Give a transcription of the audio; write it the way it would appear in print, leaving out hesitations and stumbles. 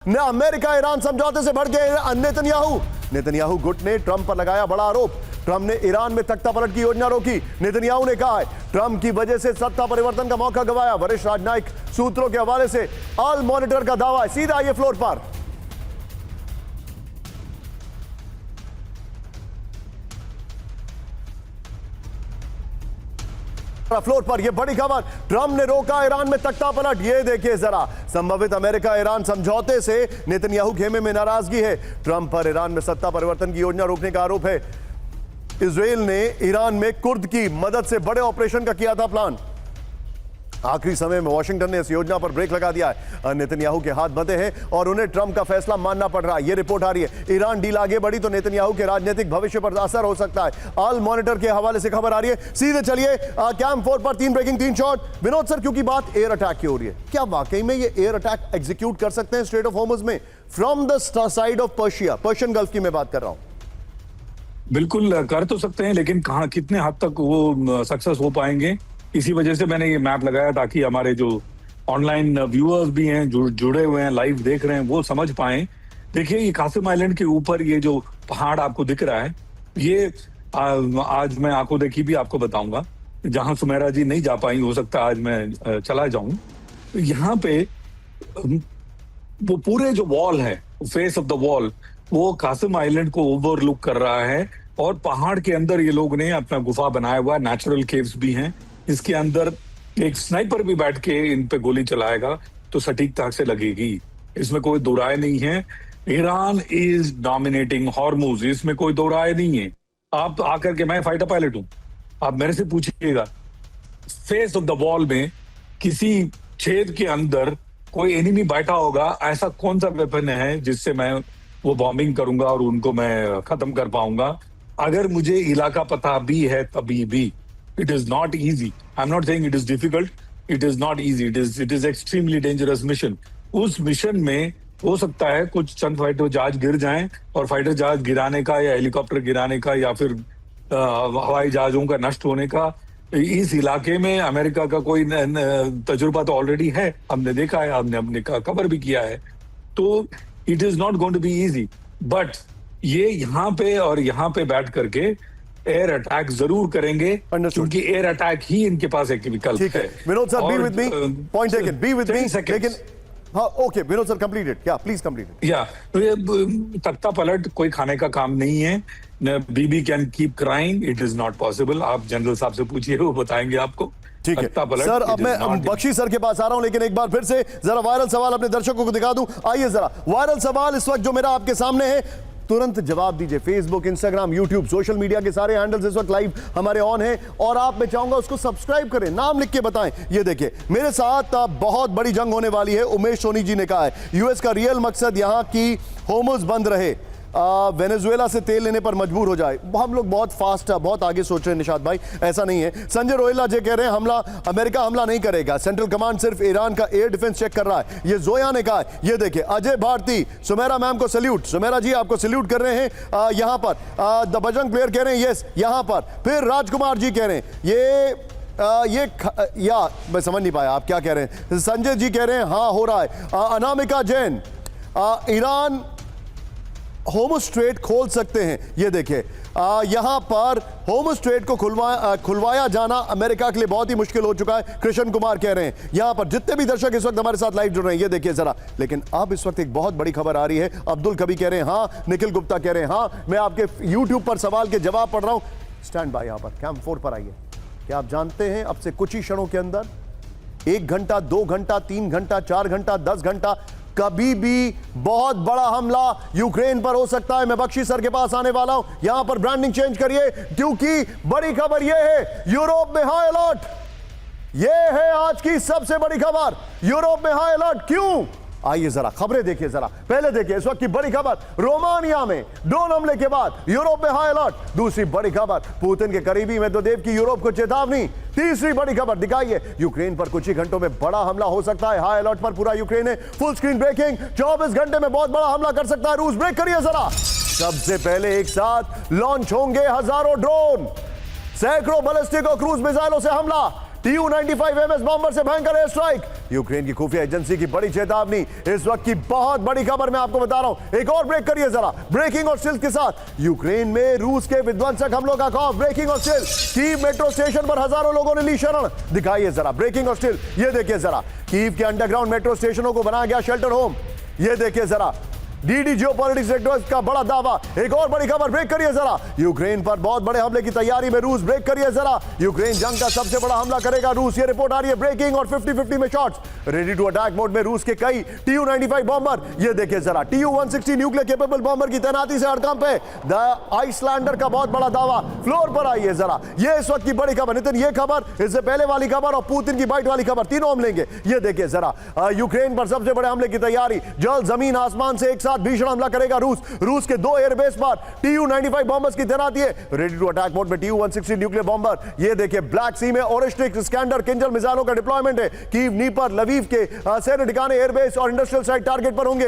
न America Iran समझौते से भड़के नेतन्याहू गुट ने ट्रंप पर लगाया बड़ा आरोप। ट्रंप ने ईरान में तख्ता पलट की योजना रोकी। नेतन्याहू ने कहा है ट्रंप की वजह से सत्ता परिवर्तन का मौका गंवाया। वरिष्ठ राजनयिक सूत्रों के हवाले से ऑल मॉनिटर का दावा है। सीधा आइए फ्लोर पर। फ्लोर पर यह बड़ी खबर, ट्रंप ने रोका ईरान में तख्ता पलट। ये देखिए जरा, संभावित अमेरिका ईरान समझौते से नेतन्याहू खेमे में नाराजगी है। ट्रंप पर ईरान में सत्ता परिवर्तन की योजना रोकने का आरोप है। इजराइल ने ईरान में कुर्द की मदद से बड़े ऑपरेशन का किया था प्लान। आखिरी समय में वाशिंगटन ने इस योजना पर ब्रेक लगा दिया है। नेतन्याहू के हाथ बंधे हैं और उन्हें ट्रंप का फैसला मानना पड़ रहा है। यह रिपोर्ट आ रही है, ईरान डील आगे बढ़ी तो नेतन्याहू के राजनीतिक भविष्य पर असर हो सकता है। ऑल मॉनिटर के हवाले से खबर आ रही है। सीधे चलिए कैंप 4 पर 3 ब्रेकिंग 3 शॉट। विनोद सर, क्योंकि बात एयर अटैक की हो रही है, क्या वाकई में ये एयर अटैक एग्जीक्यूट कर सकते हैं स्ट्रेट ऑफ होर्मुज में from the side of Persia, Persian gulf की मैं बात कर रहा हूं? बिल्कुल कर तो सकते हैं, लेकिन कहां कितने हद तक वो सक्सेस हो पाएंगे, इसी वजह से मैंने ये मैप लगाया ताकि हमारे जो ऑनलाइन व्यूअर्स भी हैं जो जुड़े हुए हैं, लाइव देख रहे हैं, वो समझ पाएं। देखिए, ये कासिम आइलैंड के ऊपर ये जो पहाड़ आपको दिख रहा है, ये आज मैं आंखों देखी भी आपको बताऊंगा। जहां सुमेरा जी नहीं जा पाई, हो सकता है आज मैं चला जाऊं। तो यहाँ पे वो पूरे जो वॉल है, फेस ऑफ द वॉल, वो कासिम आइलैंड को ओवरलुक कर रहा है और पहाड़ के अंदर ये लोग ने अपना गुफा बनाया हुआ है। नेचुरल केव्स भी हैं। इसके अंदर एक स्नाइपर भी बैठ के इन पे गोली चलाएगा तो सटीकता से लगेगी, इसमें कोई दो राय नहीं है। ईरान इज डोमिनेटिंग हॉर्मुज, इसमें कोई दो राय नहीं है। आप आकर के, मैं फाइटर पायलट हूं, आप मेरे से पूछिएगा, फेस ऑफ द वॉल में किसी छेद के अंदर कोई एनिमी बैठा होगा, ऐसा कौन सा वेपन है जिससे मैं वो बॉम्बिंग करूंगा और उनको मैं खत्म कर पाऊंगा? अगर मुझे इलाका पता भी है तभी भी, it is not easy. I'm not saying it is difficult. It is not easy. It is extremely dangerous mission. उस मिशन में हो सकता है कुछ चंद फाइटर जहाज गिर जाएं और फाइटर जहाज गिराने का या हेलीकॉप्टर गिराने का या फिर हवाई जहाजों का नष्ट होने का, इस इलाके में अमेरिका का कोई तजुर्बा तो ऑलरेडी है, हमने देखा है, हमने कवर भी किया है। तो it is not going to be easy, but ये यहाँ पे और यहाँ पे बैठ करके एयर अटैक जरूर करेंगे, क्योंकि एयर अटैक ही इनके पास एक विकल्प है। Vinod sir, be with me, point taken, be with me, लेकिन हाँ, okay Vinod sir, complete it, या प्लीज कंप्लीट इट। या तो ये तख्ता पलट कोई खाने का काम नहीं है। Baby can keep crying, it is not possible. आप जनरल साहब से पूछिए, वो बताएंगे आपको। ठीक है सर, अब मैं बख्शी सर के पास आ रहा हूं, लेकिन एक बार फिर से जरा वायरल सवाल अपने दर्शकों को दिखा दूं। आइए जरा, वायरल सवाल इस वक्त जो मेरा आपके सामने है, तुरंत जवाब दीजिए। Facebook, Instagram, YouTube, social media के सारे हैंडल्स इस वक्त लाइव हमारे ऑन हैं और आप, मैं चाहूंगा उसको सब्सक्राइब करें, नाम लिख के बताएं। ये देखिए, मेरे साथ बहुत बड़ी जंग होने वाली है। उमेश सोनी जी ने कहा है यूएस का रियल मकसद यहां की होर्मुज बंद रहे, वेनेजुएला से तेल लेने पर मजबूर हो जाए। हम लोग बहुत फास्ट, बहुत आगे सोच रहे हैं निशाद भाई, ऐसा नहीं है। संजय रोहिला जी कह रहे हैं हमला, अमेरिका हमला नहीं करेगा, सेंट्रल कमांड सिर्फ ईरान का एयर डिफेंस चेक कर रहा है, ये जोया ने कहा है। ये देखिए, अजय भारती, सुमेरा मैम को सल्यूट, सुमेरा जी आपको सल्यूट कर रहे हैं यहां पर। द बजरंग प्लेयर कह रहे हैं यस यहां पर। फिर राजकुमार जी कह रहे हैं या मैं समझ नहीं पाया आप क्या कह रहे हैं। संजय जी कह रहे हैं हाँ हो रहा है। Anamika Jain, Iran Hormuz strait खोल सकते हैं। ये देखिए, यहां पर होर्मुज स्ट्रेट को खुलवाया जाना अमेरिका के लिए बहुत ही मुश्किल हो चुका है, कृष्ण कुमार कह रहे हैं। यहां पर जितने भी दर्शक इस वक्त हमारे साथ लाइव जुड़ रहे हैं, ये देखिए जरा। लेकिन अब इस वक्त एक बहुत बड़ी खबर आ रही है। अब्दुल कभी कह रहे हैं हाँ, निखिल गुप्ता कह रहे हैं हाँ। मैं आपके यूट्यूब पर सवाल के जवाब पढ़ रहा हूं। स्टैंड बाय, यहां पर कैंप 4 पर आइए। क्या आप जानते हैं अब से कुछ ही क्षणों के अंदर 1 घंटा, 2 घंटा, 3 घंटा, 4 घंटा, 10 घंटा, कभी भी बहुत बड़ा हमला यूक्रेन पर हो सकता है। मैं बख्शी सर के पास आने वाला हूं। यहां पर ब्रांडिंग चेंज करिए, क्योंकि बड़ी खबर यह है, यूरोप में हाई अलर्ट। यह है आज की सबसे बड़ी खबर, यूरोप में हाई अलर्ट। क्यों? आइए जरा खबरें देखिए जरा। पहले देखिए इस वक्त की बड़ी खबर, रोमानिया में ड्रोन हमले के बाद यूरोप में हाई अलर्ट। दूसरी बड़ी खबर, पुतिन के करीबी मेदवेदेव की यूरोप को चेतावनी। तीसरी बड़ी खबर दिखाइए, यूक्रेन पर कुछ ही घंटों में बड़ा हमला हो सकता है। हाई अलर्ट पर पूरा यूक्रेन है। फुल स्क्रीन ब्रेकिंग, 24 घंटे में बहुत बड़ा हमला कर सकता है रूस। ब्रेक करिए जरा। सबसे पहले एक साथ लॉन्च होंगे हजारों ड्रोन, सैकड़ों बैलिस्टिक और क्रूज मिसाइलों से हमला। Tu-95MS बॉम्बर से भयंकर एयर स्ट्राइक। यूक्रेन की खुफिया एजेंसी की बड़ी चेतावनी। इस वक्त की बहुत बड़ी खबर मैं आपको बता रहा हूं। एक और ब्रेक करिए जरा, ब्रेकिंग और स्टिल्स के साथ। यूक्रेन में रूस के विध्वंसक हमलों का खौफ। ब्रेकिंग और स्टिल। कीव मेट्रो स्टेशन पर हजारों लोगों ने ली शरण। दिखाइए जरा ब्रेकिंग और स्टिल। ये देखिए जरा, कीव के अंडरग्राउंड मेट्रो स्टेशनों को बनाया गया शेल्टर होम। ये देखिए जरा, डीडी जियोपॉलिटिक्स डायरेक्टर्स का बड़ा दावा। एक और बड़ी खबर, ब्रेक करिए जरा। यूक्रेन पर बहुत बड़े हमले की तैयारी में रूस। ब्रेक करिए जरा, यूक्रेन जंग का सबसे बड़ा हमला करेगा रूस। ये रिपोर्ट आ रही है ब्रेकिंग और 50-50 में shots. Ready to attack mode में रूस के कई Tu-95 बॉम्बर। ये देखिए जरा, Tu-160 न्यूक्लियर कैपेबल बॉम्बर की तैनाती से हड़कंप है। द आइसलैंडर का बहुत बड़ा दावा। फ्लोर पर आइए जरा, ये इस वक्त की बड़ी खबर। नितिन, ये खबर, इससे पहले वाली खबर और पुतिन की बाइट वाली खबर, तीनों हम लेंगे। ये देखिए जरा, यूक्रेन पर सबसे बड़े हमले की तैयारी। जल, जमीन, आसमान से एक साथ भीषण हमला करेगा रूस। रूस के 2 एयरबेस पर Tu-95 बॉम्बर्स की तैनाती है। रेडी टू अटैक मोड में Tu-160 न्यूक्लियर बॉम्बर। ये देखिए, ब्लैक सी में ओरेस्ट्रिक, स्कैंडर, किंजल मिसाइलों का डिप्लॉयमेंट है। कीव, नीपर, लवीव के सैन्य ठिकाने, एयरबेस और इंडस्ट्रियल साइट टारगेट पर होंगे।